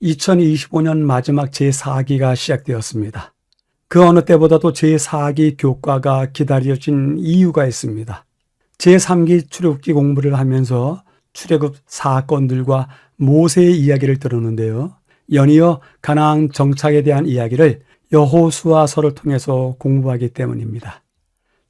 2025년 마지막 제4기가 시작되었습니다. 그 어느 때보다도 제4기 교과가 기다려진 이유가 있습니다. 제3기 출애굽기 공부를 하면서 출애굽 사건들과 모세의 이야기를 들었는데요. 연이어 가나안 정착에 대한 이야기를 여호수아서를 통해서 공부하기 때문입니다.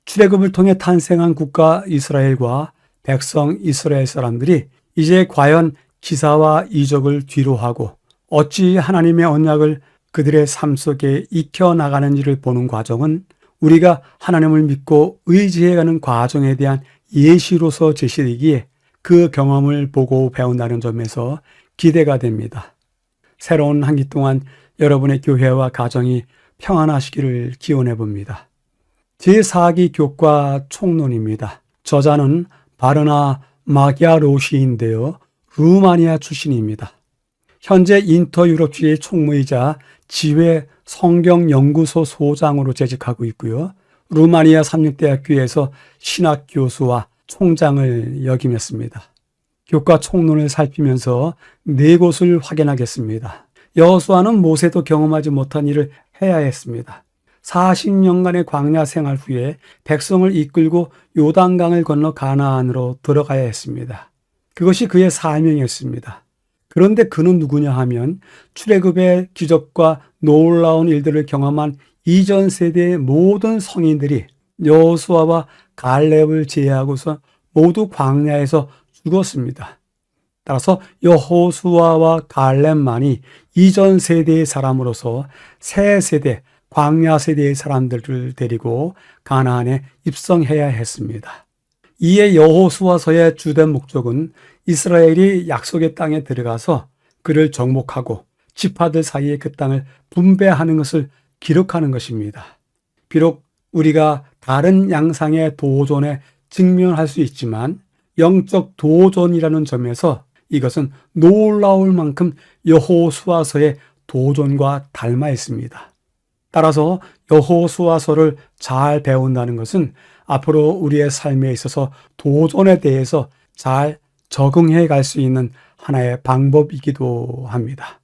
출애굽을 통해 탄생한 국가 이스라엘과 백성 이스라엘 사람들이 이제 과연 기사와 이적을 뒤로하고 어찌 하나님의 언약을 그들의 삶 속에 익혀나가는지를 보는 과정은 우리가 하나님을 믿고 의지해가는 과정에 대한 예시로서 제시되기에 그 경험을 보고 배운다는 점에서 기대가 됩니다. 새로운 한 기 동안 여러분의 교회와 가정이 평안하시기를 기원해 봅니다. 제4기 교과 총론입니다. 저자는 바르나 마기아로시인데요. 루마니아 출신입니다. 현재 인터유럽주의 총무이자 지회 성경연구소 소장으로 재직하고 있고요. 루마니아 삼육대학교에서 신학교수와 총장을 역임했습니다. 교과 총론을 살피면서 4곳을 확인하겠습니다. 여호수아는 모세도 경험하지 못한 일을 해야 했습니다. 40년간의 광야 생활 후에 백성을 이끌고 요단강을 건너 가나안으로 들어가야 했습니다. 그것이 그의 사명이었습니다. 그런데 그는 누구냐 하면 출애굽의 기적과 놀라운 일들을 경험한 이전 세대의 모든 성인들이 여호수아와 갈렙을 제외하고서 모두 광야에서 죽었습니다. 따라서 여호수아와 갈렙만이 이전 세대의 사람으로서 새 세대, 광야 세대의 사람들을 데리고 가나안에 입성해야 했습니다. 이에 여호수아서의 주된 목적은 이스라엘이 약속의 땅에 들어가서 그를 정복하고 지파들 사이에 그 땅을 분배하는 것을 기록하는 것입니다. 비록 우리가 다른 양상의 도전에 직면할 수 있지만 영적 도전이라는 점에서 이것은 놀라울 만큼 여호수아서의 도전과 닮아 있습니다. 따라서 여호수아서를 잘 배운다는 것은 앞으로 우리의 삶에 있어서 도전에 대해서 잘 적응해 갈 수 있는 하나의 방법이기도 합니다.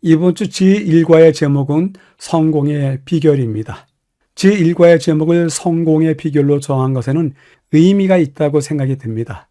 이번 주 제1과의 제목은 성공의 비결입니다. 제1과의 제목을 성공의 비결로 정한 것에는 의미가 있다고 생각이 듭니다.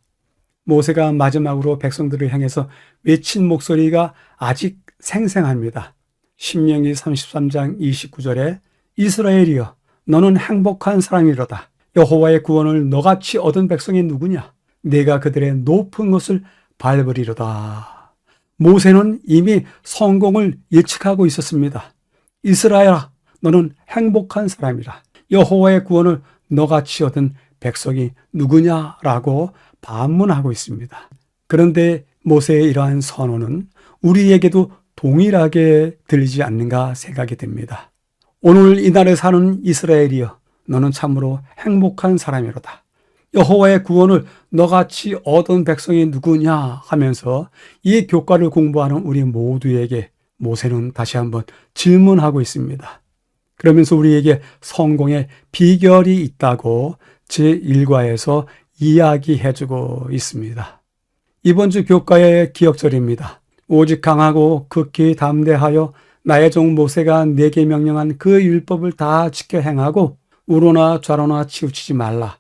모세가 마지막으로 백성들을 향해서 외친 목소리가 아직 생생합니다. 신명기 33장 29절에 이스라엘이여 너는 행복한 사람이로다. 여호와의 구원을 너같이 얻은 백성이 누구냐? 내가 그들의 높은 것을 밟으리로다. 모세는 이미 성공을 예측하고 있었습니다. 이스라엘아 너는 행복한 사람이라. 여호와의 구원을 너같이 얻은 백성이 누구냐라고 반문하고 있습니다. 그런데 모세의 이러한 선언은 우리에게도 동일하게 들리지 않는가 생각이 됩니다. 오늘 이날에 사는 이스라엘이여 너는 참으로 행복한 사람이로다. 여호와의 구원을 너같이 얻은 백성이 누구냐 하면서 이 교과를 공부하는 우리 모두에게 모세는 다시 한번 질문하고 있습니다. 그러면서 우리에게 성공의 비결이 있다고 제1과에서 이야기해주고 있습니다. 이번 주 교과의 기억절입니다. 오직 강하고 극히 담대하여 나의 종 모세가 내게 명령한 그 율법을 다 지켜 행하고 우로나 좌로나 치우치지 말라.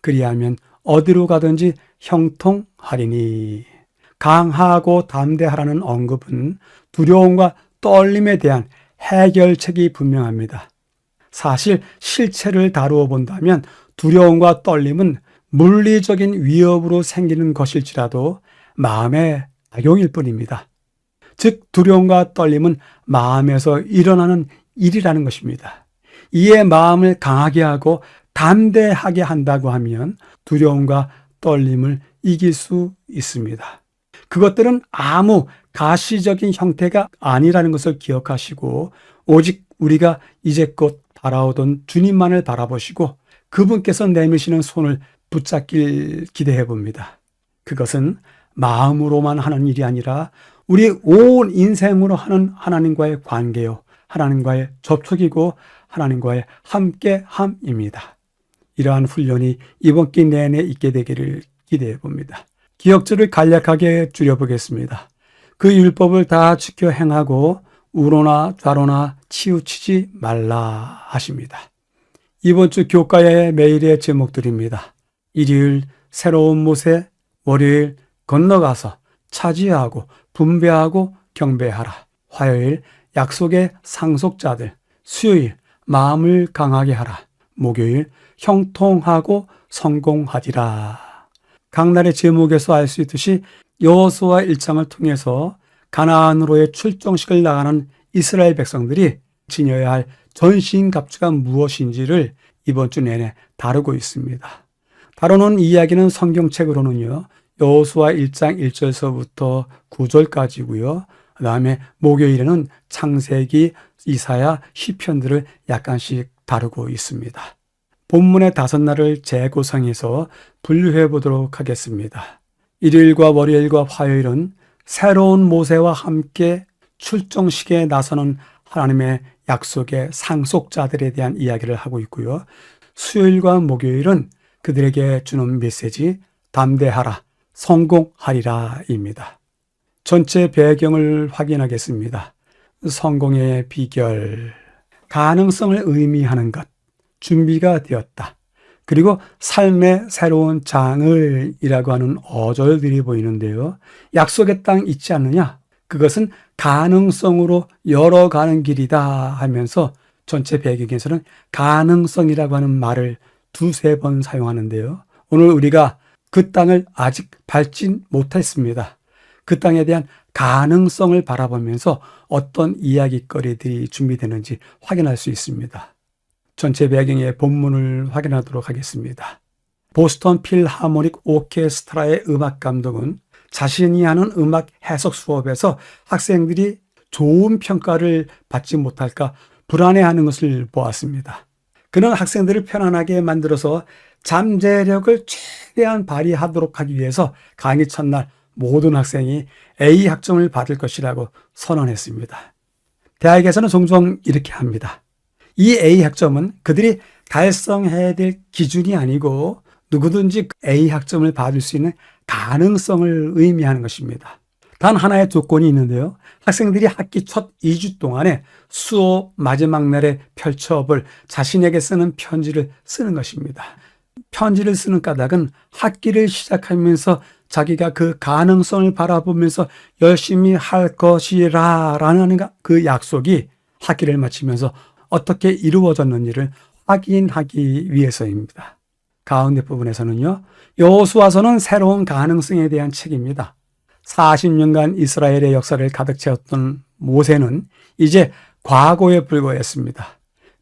그리하면 어디로 가든지 형통하리니. 강하고 담대하라는 언급은 두려움과 떨림에 대한 해결책이 분명합니다. 사실 실체를 다루어 본다면 두려움과 떨림은 물리적인 위협으로 생기는 것일지라도 마음의 작용일 뿐입니다. 즉 두려움과 떨림은 마음에서 일어나는 일이라는 것입니다. 이에 마음을 강하게 하고 담대하게 한다고 하면 두려움과 떨림을 이길 수 있습니다. 그것들은 아무 가시적인 형태가 아니라는 것을 기억하시고 오직 우리가 이제껏 바라오던 주님만을 바라보시고 그분께서 내미시는 손을 붙잡길 기대해 봅니다. 그것은 마음으로만 하는 일이 아니라 우리 온 인생으로 하는 하나님과의 관계요, 하나님과의 접촉이고 하나님과의 함께함입니다. 이러한 훈련이 이번 기 내내 있게 되기를 기대해 봅니다. 기억들을 간략하게 줄여보겠습니다. 그 율법을 다 지켜 행하고 우로나 좌로나 치우치지 말라 하십니다. 이번 주 교과의 매일의 제목들입니다. 일요일 새로운 모세, 월요일 건너가서 차지하고 분배하고 경배하라. 화요일 약속의 상속자들, 수요일 마음을 강하게 하라. 목요일 형통하고 성공하리라. 각 날의 제목에서 알 수 있듯이 여호수아 1장을 통해서 가나안으로의 출정식을 나가는 이스라엘 백성들이 지녀야 할 전신갑주가 무엇인지를 이번 주 내내 다루고 있습니다. 다루는 이야기는 성경책으로는요, 여호수아 1장 1절서부터 9절까지고요. 그 다음에 목요일에는 창세기, 이사야, 시편들을 약간씩 다루고 있습니다. 본문의 5날을 재구성해서 분류해 보도록 하겠습니다. 일요일과 월요일과 화요일은 새로운 모세와 함께 출정식에 나서는 하나님의 약속의 상속자들에 대한 이야기를 하고 있고요. 수요일과 목요일은 그들에게 주는 메시지 담대하라, 성공하리라입니다. 전체 배경을 확인하겠습니다. 성공의 비결, 가능성을 의미하는 것, 준비가 되었다. 그리고 삶의 새로운 장을 이라고 하는 어절들이 보이는데요. 약속의 땅 있지 않느냐? 그것은 가능성으로 열어가는 길이다 하면서 전체 배경에서는 가능성이라고 하는 말을 2-3번 사용하는데요. 오늘 우리가 그 땅을 아직 밟지 못했습니다. 그 땅에 대한 가능성을 바라보면서 어떤 이야기거리들이 준비되는지 확인할 수 있습니다. 전체 배경의 본문을 확인하도록 하겠습니다. 보스턴 필하모닉 오케스트라의 음악 감독은 자신이 하는 음악 해석 수업에서 학생들이 좋은 평가를 받지 못할까 불안해하는 것을 보았습니다. 그는 학생들을 편안하게 만들어서 잠재력을 최대한 발휘하도록 하기 위해서 강의 첫날 모든 학생이 A 학점을 받을 것이라고 선언했습니다. 대학에서는 종종 이렇게 합니다. 이 A 학점은 그들이 달성해야 될 기준이 아니고 누구든지 A 학점을 받을 수 있는 가능성을 의미하는 것입니다. 단 하나의 조건이 있는데요. 학생들이 학기 첫 2주 동안에 수업 마지막 날에 펼쳐볼 자신에게 쓰는 편지를 쓰는 것입니다. 편지를 쓰는 까닭은 학기를 시작하면서 자기가 그 가능성을 바라보면서 열심히 할 것이라 라는 그 약속이 학기를 마치면서 어떻게 이루어졌는지를 확인하기 위해서입니다. 가운데 부분에서는요, 여호수아서는 새로운 가능성에 대한 책입니다. 40년간 이스라엘의 역사를 가득 채웠던 모세는 이제 과거에 불과했습니다.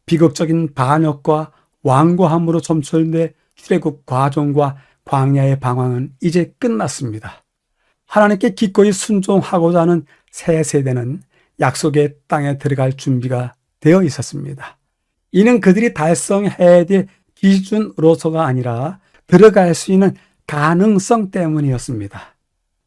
비극적인 반역과 완고함으로 점철돼 출애굽 과정과 광야의 방황은 이제 끝났습니다. 하나님께 기꺼이 순종하고자 하는 새 세대는 약속의 땅에 들어갈 준비가 되어 있었습니다. 이는 그들이 달성해야 될 기준으로서가 아니라 들어갈 수 있는 가능성 때문이었습니다.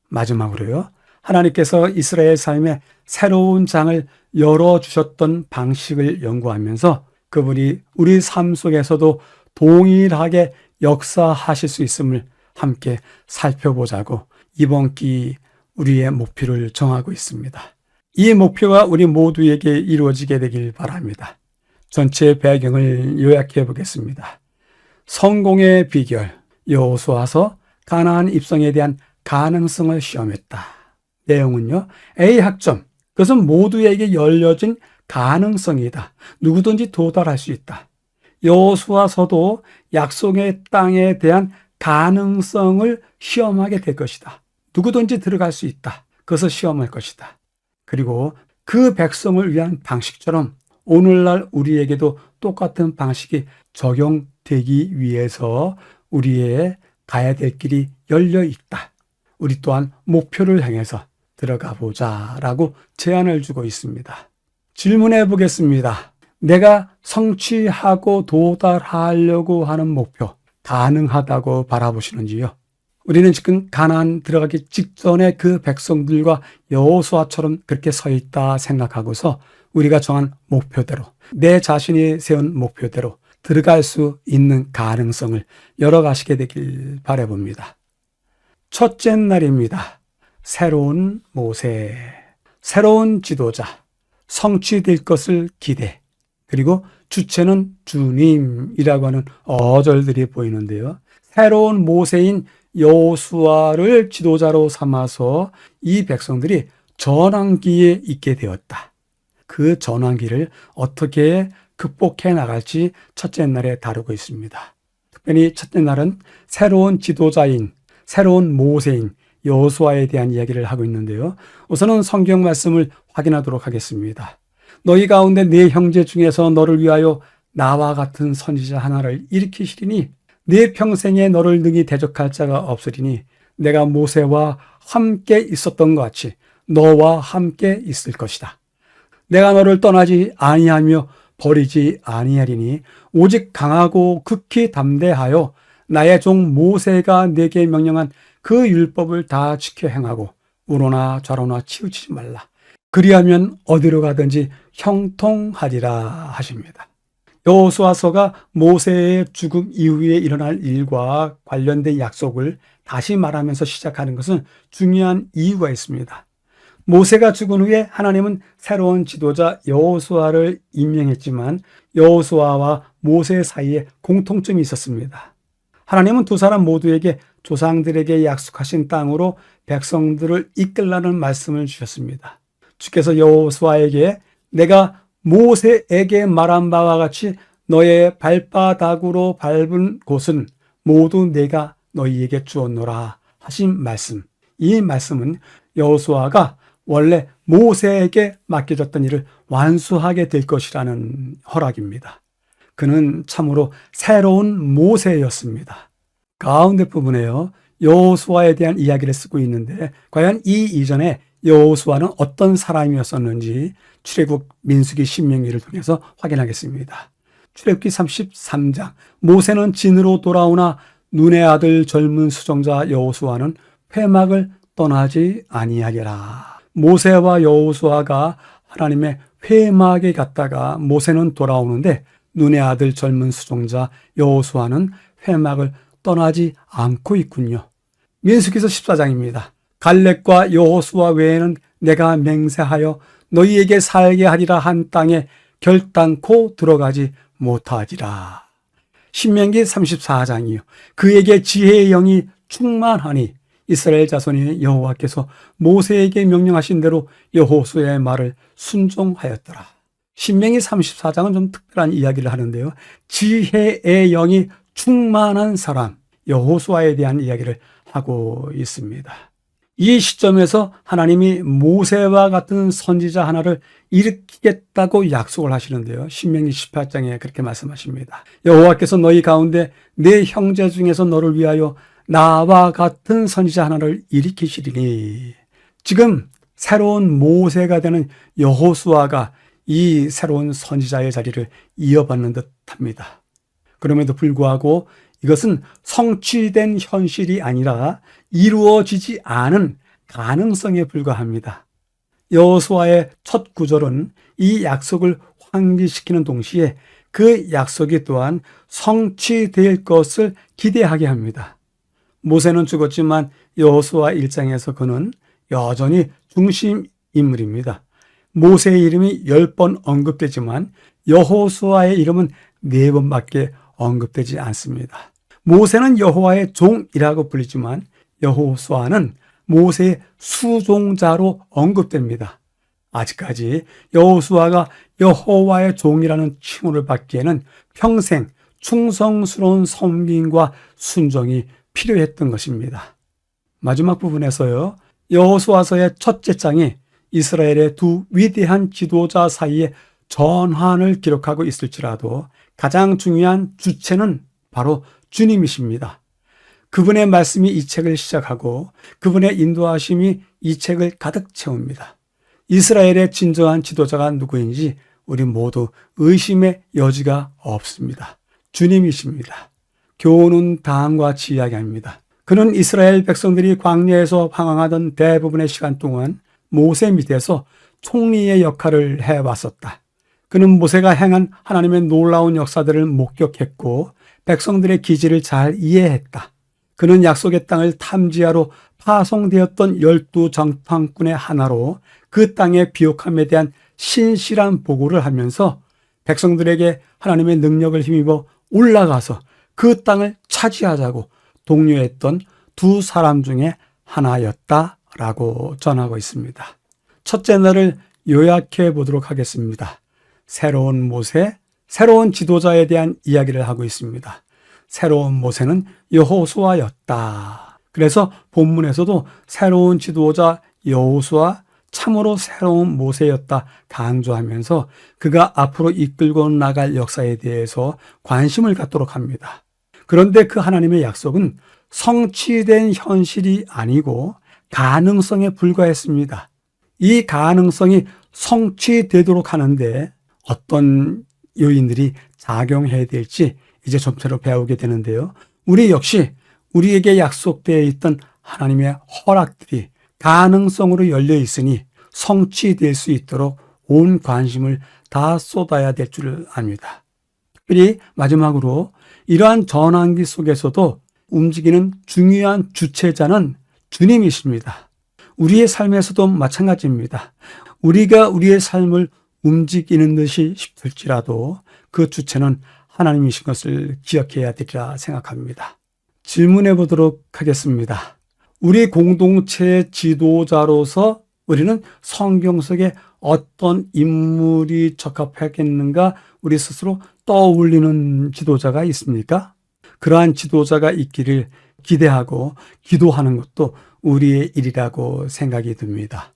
마지막으로요, 하나님께서 이스라엘 삶에 새로운 장을 열어주셨던 방식을 연구하면서 그분이 우리 삶 속에서도 동일하게 역사하실 수 있음을 함께 살펴보자고 이번 기 우리의 목표를 정하고 있습니다. 이 목표가 우리 모두에게 이루어지게 되길 바랍니다. 전체 배경을 요약해 보겠습니다. 성공의 비결, 여호수아서 가나안 입성에 대한 가능성을 시험했다. 내용은요, A 학점, 그것은 모두에게 열려진 가능성이다. 누구든지 도달할 수 있다. 여호수아서도 약속의 땅에 대한 가능성을 시험하게 될 것이다. 누구든지 들어갈 수 있다. 그것을 시험할 것이다. 그리고 그 백성을 위한 방식처럼 오늘날 우리에게도 똑같은 방식이 적용되기 위해서 우리의 가야 될 길이 열려 있다. 우리 또한 목표를 향해서 들어가 보자라고 제안을 주고 있습니다. 질문해 보겠습니다. 내가 성취하고 도달하려고 하는 목표 가능하다고 바라보시는지요? 우리는 지금 가나안 들어가기 직전에 그 백성들과 여호수아처럼 그렇게 서 있다 생각하고서 우리가 정한 목표대로, 내 자신이 세운 목표대로 들어갈 수 있는 가능성을 열어가시게 되길 바라봅니다. 첫째 날입니다. 새로운 모세, 새로운 지도자, 성취될 것을 기대, 그리고 주체는 주님이라고 하는 어절들이 보이는데요. 새로운 모세인 여호수아를 지도자로 삼아서 이 백성들이 전환기에 있게 되었다. 그 전환기를 어떻게 극복해 나갈지 첫째 날에 다루고 있습니다. 특별히 첫째 날은 새로운 지도자인, 새로운 모세인 여호수아에 대한 이야기를 하고 있는데요. 우선은 성경 말씀을 확인하도록 하겠습니다. 너희 가운데 네 형제 중에서 너를 위하여 나와 같은 선지자 하나를 일으키시리니 네 평생에 너를 능히 대적할 자가 없으리니 내가 모세와 함께 있었던 것 같이 너와 함께 있을 것이다. 내가 너를 떠나지 아니하며 버리지 아니하리니 오직 강하고 극히 담대하여 나의 종 모세가 내게 명령한 그 율법을 다 지켜 행하고 우로나 좌로나 치우치지 말라. 그리하면 어디로 가든지 형통하리라 하십니다. 여호수아서가 모세의 죽음 이후에 일어날 일과 관련된 약속을 다시 말하면서 시작하는 것은 중요한 이유가 있습니다. 모세가 죽은 후에 하나님은 새로운 지도자 여호수아를 임명했지만 여호수아와 모세 사이에 공통점이 있었습니다. 하나님은 두 사람 모두에게 조상들에게 약속하신 땅으로 백성들을 이끌라는 말씀을 주셨습니다. 주께서 여호수아에게 내가 모세에게 말한 바와 같이 너의 발바닥으로 밟은 곳은 모두 내가 너희에게 주었노라 하신 말씀. 이 말씀은 여호수아가 원래 모세에게 맡겨졌던 일을 완수하게 될 것이라는 허락입니다. 그는 참으로 새로운 모세였습니다. 가운데 부분에요, 여호수아에 대한 이야기를 쓰고 있는데 과연 이 이전에 여호수아는 어떤 사람이었었는지 출애굽, 민수기, 신명기를 통해서 확인하겠습니다. 출애굽기 33장, 모세는 진으로 돌아오나 눈의 아들 젊은 수종자 여호수아는 회막을 떠나지 아니하리라. 모세와 여호수아가 하나님의 회막에 갔다가 모세는 돌아오는데 눈의 아들 젊은 수종자 여호수아는 회막을 떠나지 않고 있군요. 민수기서 14장입니다. 갈렙과 여호수아 외에는 내가 맹세하여 너희에게 살게 하리라 한 땅에 결단코 들어가지 못하리라. 신명기 34장이요. 그에게 지혜의 영이 충만하니 이스라엘 자손이 여호와께서 모세에게 명령하신 대로 여호수아의 말을 순종하였더라. 신명기 34장은 좀 특별한 이야기를 하는데요. 지혜의 영이 충만한 사람, 여호수아에 대한 이야기를 하고 있습니다. 이 시점에서 하나님이 모세와 같은 선지자 하나를 일으키겠다고 약속을 하시는데요. 신명기 18장에 그렇게 말씀하십니다. 여호와께서 너희 가운데 네 형제 중에서 너를 위하여 나와 같은 선지자 하나를 일으키시리니. 지금 새로운 모세가 되는 여호수아가 이 새로운 선지자의 자리를 이어받는 듯합니다. 그럼에도 불구하고 이것은 성취된 현실이 아니라 이루어지지 않은 가능성에 불과합니다. 여호수아의 첫 구절은 이 약속을 환기시키는 동시에 그 약속이 또한 성취될 것을 기대하게 합니다. 모세는 죽었지만 여호수아 1장에서 그는 여전히 중심 인물입니다. 모세의 이름이 10번 언급되지만 여호수아의 이름은 4번밖에 언급되지 않습니다. 모세는 여호와의 종이라고 불리지만 여호수아는 모세의 수종자로 언급됩니다. 아직까지 여호수아가 여호와의 종이라는 칭호를 받기에는 평생 충성스러운 섬김과 순종이 필요했던 것입니다. 마지막 부분에서요, 여호수아서의 첫째 장이 이스라엘의 두 위대한 지도자 사이의 전환을 기록하고 있을지라도 가장 중요한 주체는 바로 주님이십니다. 그분의 말씀이 이 책을 시작하고 그분의 인도하심이 이 책을 가득 채웁니다. 이스라엘의 진정한 지도자가 누구인지 우리 모두 의심의 여지가 없습니다. 주님이십니다. 교훈은 다음과 같이 이야기합니다. 그는 이스라엘 백성들이 광야에서 방황하던 대부분의 시간 동안 모세 밑에서 총리의 역할을 해왔었다. 그는 모세가 행한 하나님의 놀라운 역사들을 목격했고 백성들의 기질을 잘 이해했다. 그는 약속의 땅을 탐지하러 파송되었던 12정탐꾼의 하나로 그 땅의 비옥함에 대한 신실한 보고를 하면서 백성들에게 하나님의 능력을 힘입어 올라가서 그 땅을 차지하자고 독려했던 두 사람 중에 하나였다라고 전하고 있습니다. 첫째 날을 요약해 보도록 하겠습니다. 새로운 모세, 새로운 지도자에 대한 이야기를 하고 있습니다. 새로운 모세는 여호수아였다. 그래서 본문에서도 새로운 지도자 여호수아, 참으로 새로운 모세였다 강조하면서 그가 앞으로 이끌고 나갈 역사에 대해서 관심을 갖도록 합니다. 그런데 그 하나님의 약속은 성취된 현실이 아니고 가능성에 불과했습니다. 이 가능성이 성취되도록 하는데 어떤 요인들이 작용해야 될지 이제 점차로 배우게 되는데요. 우리 역시 우리에게 약속되어 있던 하나님의 허락들이 가능성으로 열려 있으니 성취될 수 있도록 온 관심을 다 쏟아야 될 줄 압니다. 특별히 마지막으로 이러한 전환기 속에서도 움직이는 중요한 주체자는 주님이십니다. 우리의 삶에서도 마찬가지입니다. 우리가 우리의 삶을 움직이는 듯이 싶을지라도 그 주체는 하나님이신 것을 기억해야 되리라 생각합니다. 질문해 보도록 하겠습니다. 우리 공동체의 지도자로서 우리는 성경 속에 어떤 인물이 적합하겠는가 우리 스스로 떠올리는 지도자가 있습니까? 그러한 지도자가 있기를 기대하고 기도하는 것도 우리의 일이라고 생각이 듭니다.